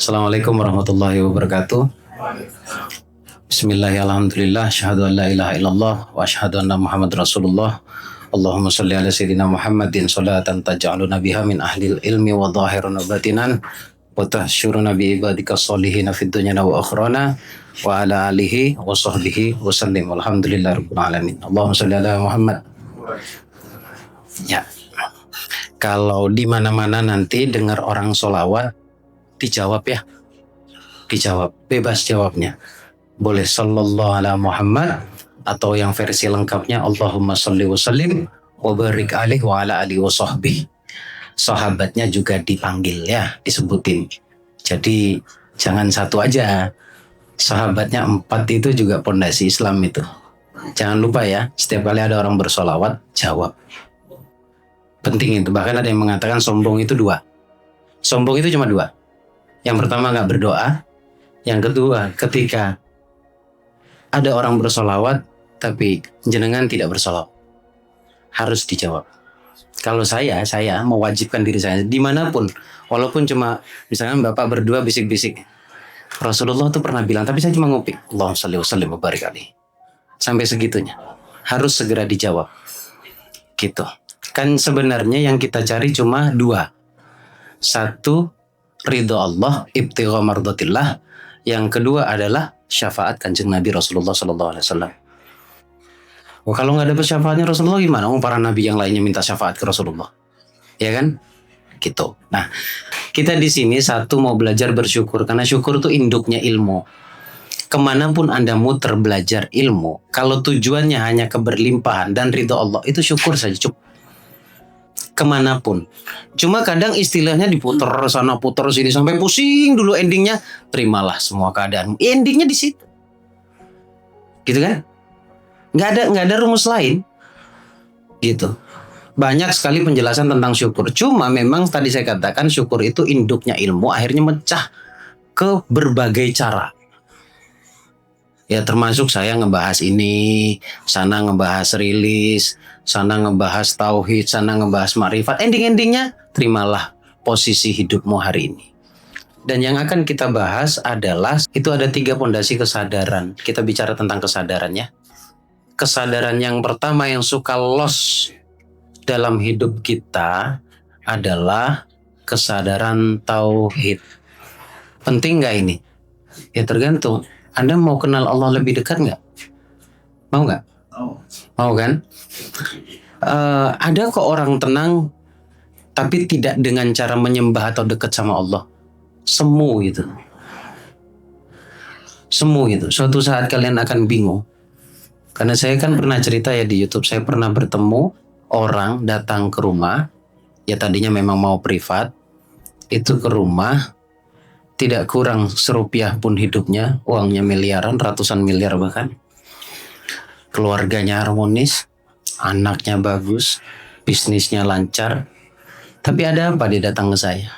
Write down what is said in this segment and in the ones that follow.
Assalamualaikum warahmatullahi wabarakatuh. Bismillahirrahmanirrahim. Asyhadu an la ilaha illallah wa asyhadu anna Muhammad Rasulullah. Allahumma shalli ala sayyidina Muhammadin sholatan taj'aluna biha min ahlil ilmi wa dhahiran wa batinan wa tahsyuruna bi ibadika sholihina fid dunya wa akhrana wa ala alihi wa sahbihi wa sallim. Alhamdulillahirabbil alamin. Allahumma shalli ala Muhammad. Ya. Kalau di mana-mana nanti dengar orang sholawat, dijawab ya. Dijawab, bebas jawabnya. Boleh sallallahu ala Muhammad atau yang versi lengkapnya Allahumma sholli wa sallim wa barik alaihi wa ala alihi wa sahbihi. Sahabatnya juga dipanggil ya, disebutin. Jadi jangan satu aja. Sahabatnya 4 itu juga pondasi Islam itu. Jangan lupa ya, setiap kali ada orang bersolawat, jawab. Penting itu. Bahkan ada yang mengatakan sombong itu 2. Sombong itu cuma 2. Yang pertama nggak berdoa. Yang kedua, ketika ada orang bersolawat tapi jenengan tidak bersolawat, harus dijawab. Kalau saya mewajibkan diri saya dimanapun, walaupun cuma misalkan bapak berdua bisik-bisik, Rasulullah tuh pernah bilang, tapi saya cuma ngopi, Allahumma sholli wa sallim wa barik alaihi. Sampai segitunya, harus segera dijawab. Gitu. Kan sebenarnya yang kita cari cuma 2. 1, ridho Allah, ibtigha mardatillah. Yang kedua adalah syafaat kanjeng Nabi Rasulullah SAW. Oh, kalau nggak dapat syafaatnya Rasulullah gimana? Para nabi yang lainnya minta syafaat ke Rasulullah, ya kan? Gitu. Nah, kita di sini mau belajar bersyukur, karena syukur itu induknya ilmu. Kemanapun Anda muter belajar ilmu, kalau tujuannya hanya keberlimpahan dan ridho Allah, itu syukur saja cukup. Kemanapun. Cuma kadang istilahnya diputer sana puter sini sampai pusing dulu, endingnya terimalah semua keadaan. Endingnya di situ. Gitu kan? Nggak ada rumus lain. Gitu. Banyak sekali penjelasan tentang syukur. Cuma memang tadi saya katakan syukur itu induknya ilmu, akhirnya mecah ke berbagai cara. Ya termasuk saya ngebahas ini, sana ngebahas rilis, sana ngebahas tauhid, sana ngebahas ma'rifat. Ending-endingnya terimalah posisi hidupmu hari ini. Dan yang akan kita bahas adalah, itu ada 3 pondasi kesadaran. Kita bicara tentang kesadaran ya. Kesadaran yang pertama yang suka loss dalam hidup kita adalah kesadaran tauhid. Penting nggak ini? Ya tergantung. Anda mau kenal Allah lebih dekat nggak? Mau nggak? Mau kan? Ada kok orang tenang tapi tidak dengan cara menyembah atau dekat sama Allah. Semu gitu. Suatu saat kalian akan bingung. Karena saya kan pernah cerita ya di YouTube, saya pernah bertemu orang datang ke rumah. Ya tadinya memang mau privat. Itu ke rumah. Tidak kurang serupiah pun hidupnya, uangnya miliaran, ratusan miliar bahkan. Keluarganya harmonis, anaknya bagus, bisnisnya lancar. Tapi ada apa dia datang ke saya?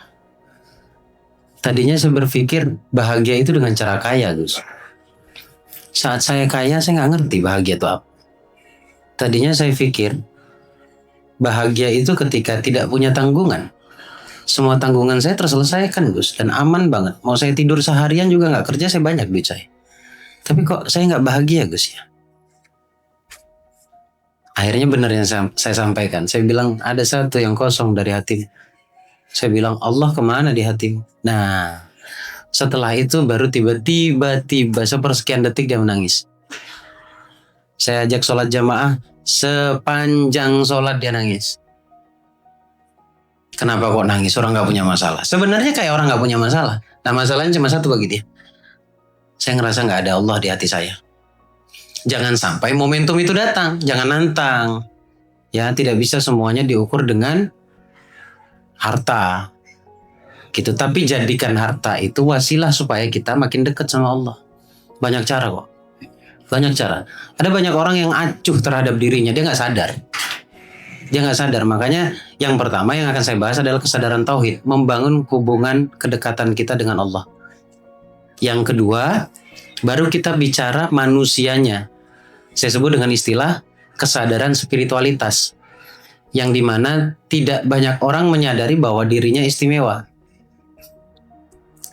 Tadinya saya berpikir bahagia itu dengan cara kaya, Gus. Saat saya kaya, saya nggak ngerti bahagia itu apa. Tadinya saya pikir bahagia itu ketika tidak punya tanggungan. Semua tanggungan saya terselesaikan, Gus, dan aman banget. Mau saya tidur seharian juga nggak kerja, saya banyak duit saya. Tapi kok saya nggak bahagia, Gus ya? Akhirnya benar yang saya sampaikan. Saya bilang ada satu yang kosong dari hati. Saya bilang Allah kemana di hatimu? Nah, setelah itu baru tiba-tiba sepersekian detik dia menangis. Saya ajak sholat jamaah, sepanjang sholat dia nangis. Kenapa kok nangis? Orang gak punya masalah. Sebenarnya kayak orang gak punya masalah. Nah masalahnya cuma satu bagi dia. Saya ngerasa gak ada Allah di hati saya. Jangan sampai momentum itu datang. Jangan nantang. Ya tidak bisa semuanya diukur dengan harta. Gitu. Tapi jadikan harta itu wasilah supaya kita makin dekat sama Allah. Banyak cara kok. Banyak cara. Ada banyak orang yang acuh terhadap dirinya. Dia gak sadar. Makanya yang pertama yang akan saya bahas adalah kesadaran tauhid, membangun hubungan kedekatan kita dengan Allah. Yang kedua, baru kita bicara manusianya. Saya sebut dengan istilah kesadaran spiritualitas, yang dimana tidak banyak orang menyadari bahwa dirinya istimewa.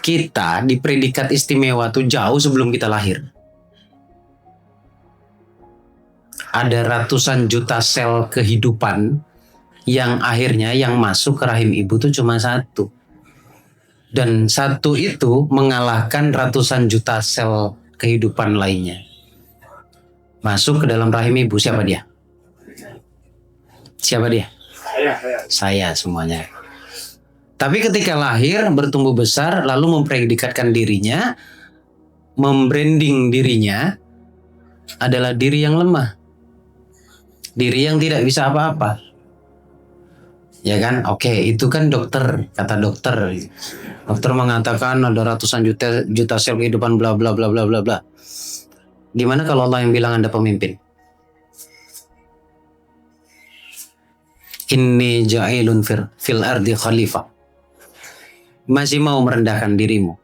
Kita di predikat istimewa tuh jauh sebelum kita lahir. Ada ratusan juta sel kehidupan yang akhirnya yang masuk ke rahim ibu tuh cuma satu. Dan satu itu mengalahkan ratusan juta sel kehidupan lainnya. Masuk ke dalam rahim ibu, siapa dia? Siapa dia? Saya semuanya. Tapi ketika lahir, bertumbuh besar, lalu mempredikatkan dirinya, membranding dirinya adalah diri yang lemah. Diri yang tidak bisa apa-apa. Ya kan? Oke, itu kan dokter, kata dokter. Dokter mengatakan ada ratusan juta sel kehidupan bla bla bla bla bla bla. Gimana kalau Allah yang bilang Anda pemimpin? Inni ja'ilun fil ardi khalifah. Masih mau merendahkan dirimu.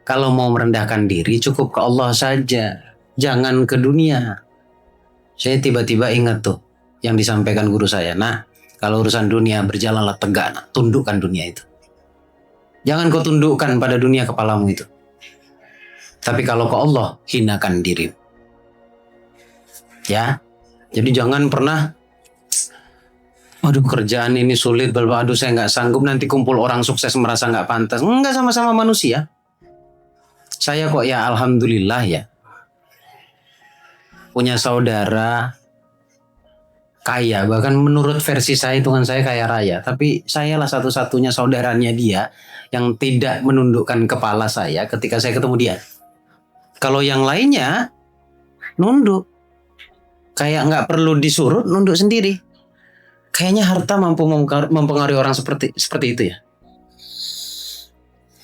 Kalau mau merendahkan diri cukup ke Allah saja. Jangan ke dunia. Saya tiba-tiba ingat tuh yang disampaikan guru saya. Nah, kalau urusan dunia berjalanlah tegak. Nah, tundukkan dunia itu. Jangan kau tundukkan pada dunia kepalamu itu. Tapi kalau ke Allah, hinakan dirimu. Ya. Jadi jangan pernah aduh kerjaan ini sulit, aduh saya nggak sanggup, nanti kumpul orang sukses merasa nggak pantas. Enggak, sama-sama manusia. Saya kok ya alhamdulillah ya. Punya saudara kaya, bahkan menurut versi saya hitungan saya kaya raya. Tapi saya lah satu-satunya saudaranya dia yang tidak menundukkan kepala saya ketika saya ketemu dia. Kalau yang lainnya nunduk. Kayak nggak perlu disuruh, nunduk sendiri. Kayaknya harta mampu mempengaruhi orang seperti itu ya.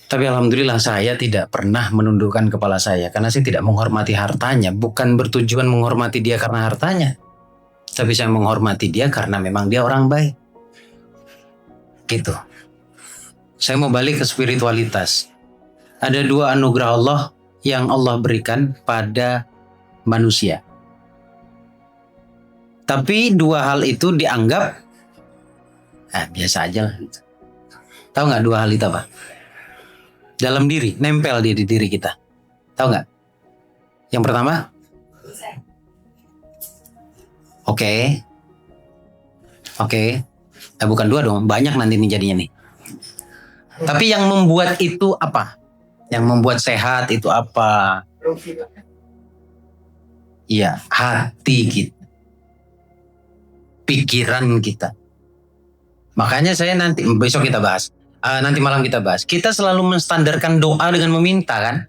Tapi alhamdulillah saya tidak pernah menundukkan kepala saya karena saya tidak menghormati hartanya. Bukan bertujuan menghormati dia karena hartanya. Tapi saya menghormati dia karena memang dia orang baik. Gitu. Saya mau balik ke spiritualitas. Ada dua anugerah Allah yang Allah berikan pada manusia. Tapi dua hal itu dianggap biasa aja lah. Tahu nggak dua hal itu apa? Dalam diri, nempel di diri kita. Tahu nggak? Yang pertama? Oke. Bukan dua dong, banyak nanti nih jadinya nih. Tapi yang membuat itu apa? Yang membuat sehat itu apa? Iya, hati kita. Pikiran kita. Makanya saya nanti, besok kita bahas. Nanti malam kita bahas. Kita selalu menstandarkan doa dengan meminta kan?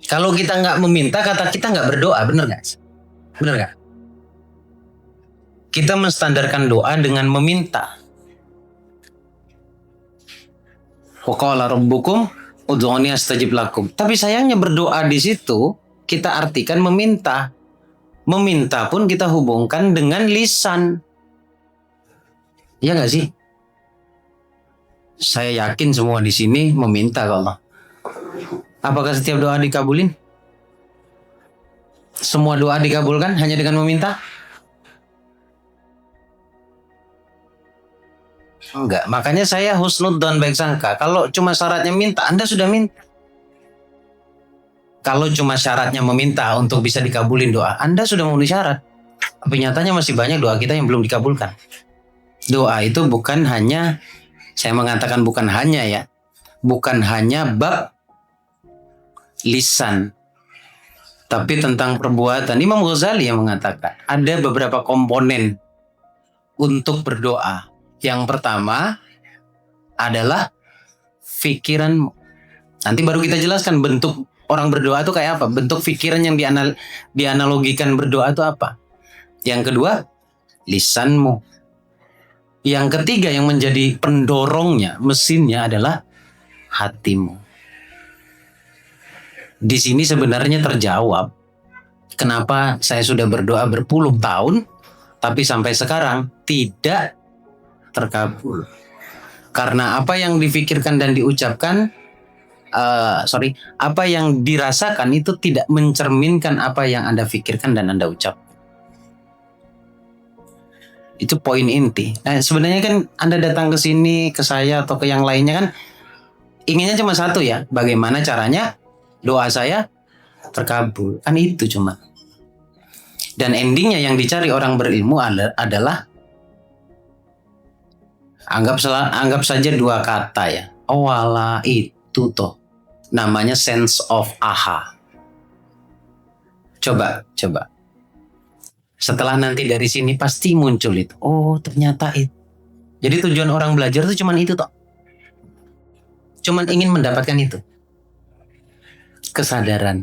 Kalau kita nggak meminta, kata kita nggak berdoa, bener nggak? Bener nggak? Kita menstandarkan doa dengan meminta. Wa qala rabbukum ud'uni astajib lakum. Tapi sayangnya berdoa di situ kita artikan meminta. Meminta pun kita hubungkan dengan lisan. Iya nggak sih? Saya yakin semua di sini meminta ke Allah. Apakah setiap doa dikabulin? Semua doa dikabulkan hanya dengan meminta? Enggak. Makanya saya husnudzon baik sangka. Kalau cuma syaratnya minta, Anda sudah minta. Kalau cuma syaratnya meminta untuk bisa dikabulin doa, Anda sudah memenuhi syarat. Tapi nyatanya masih banyak doa kita yang belum dikabulkan. Doa itu bukan hanya, saya mengatakan bukan hanya ya, bukan hanya bab lisan, tapi tentang perbuatan. Imam Ghazali yang mengatakan ada beberapa komponen untuk berdoa. Yang pertama adalah pikiran. Nanti baru kita jelaskan bentuk orang berdoa itu kayak apa, bentuk pikiran yang dianalogikan berdoa itu apa. Yang kedua, lisanmu. Yang ketiga yang menjadi pendorongnya, mesinnya adalah hatimu. Di sini sebenarnya terjawab kenapa saya sudah berdoa berpuluh tahun, tapi sampai sekarang tidak terkabul. Karena apa yang difikirkan dan diucapkan, apa yang dirasakan itu tidak mencerminkan apa yang Anda pikirkan dan Anda ucap. Itu poin inti. Nah, sebenarnya kan Anda datang ke sini, ke saya atau ke yang lainnya kan inginnya cuma satu ya, bagaimana caranya doa saya terkabul. Kan itu cuma. Dan endingnya yang dicari orang berilmu adalah anggap saja dua kata ya. Oh wala itu toh. Namanya sense of aha. Coba. Setelah nanti dari sini pasti muncul itu. Oh ternyata itu. Jadi tujuan orang belajar itu cuman itu toh. Cuman ingin mendapatkan itu. Kesadaran.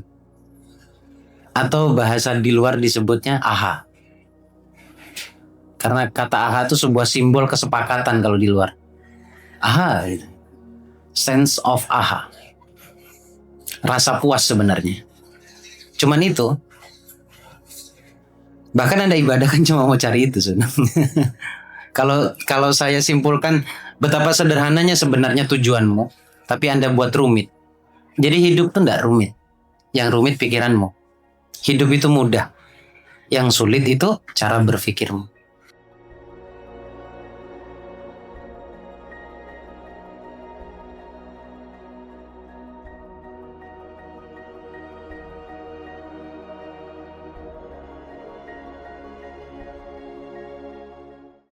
Atau bahasa di luar disebutnya aha. Karena kata aha itu sebuah simbol kesepakatan kalau di luar. Aha gitu. Sense of aha. Rasa puas sebenarnya. Cuman itu. Bahkan Anda ibadah kan cuma mau cari itu sebenarnya. Kalau saya simpulkan betapa sederhananya sebenarnya tujuanmu, tapi Anda buat rumit. Jadi hidup tuh enggak rumit. Yang rumit pikiranmu. Hidup itu mudah. Yang sulit itu cara berpikirmu.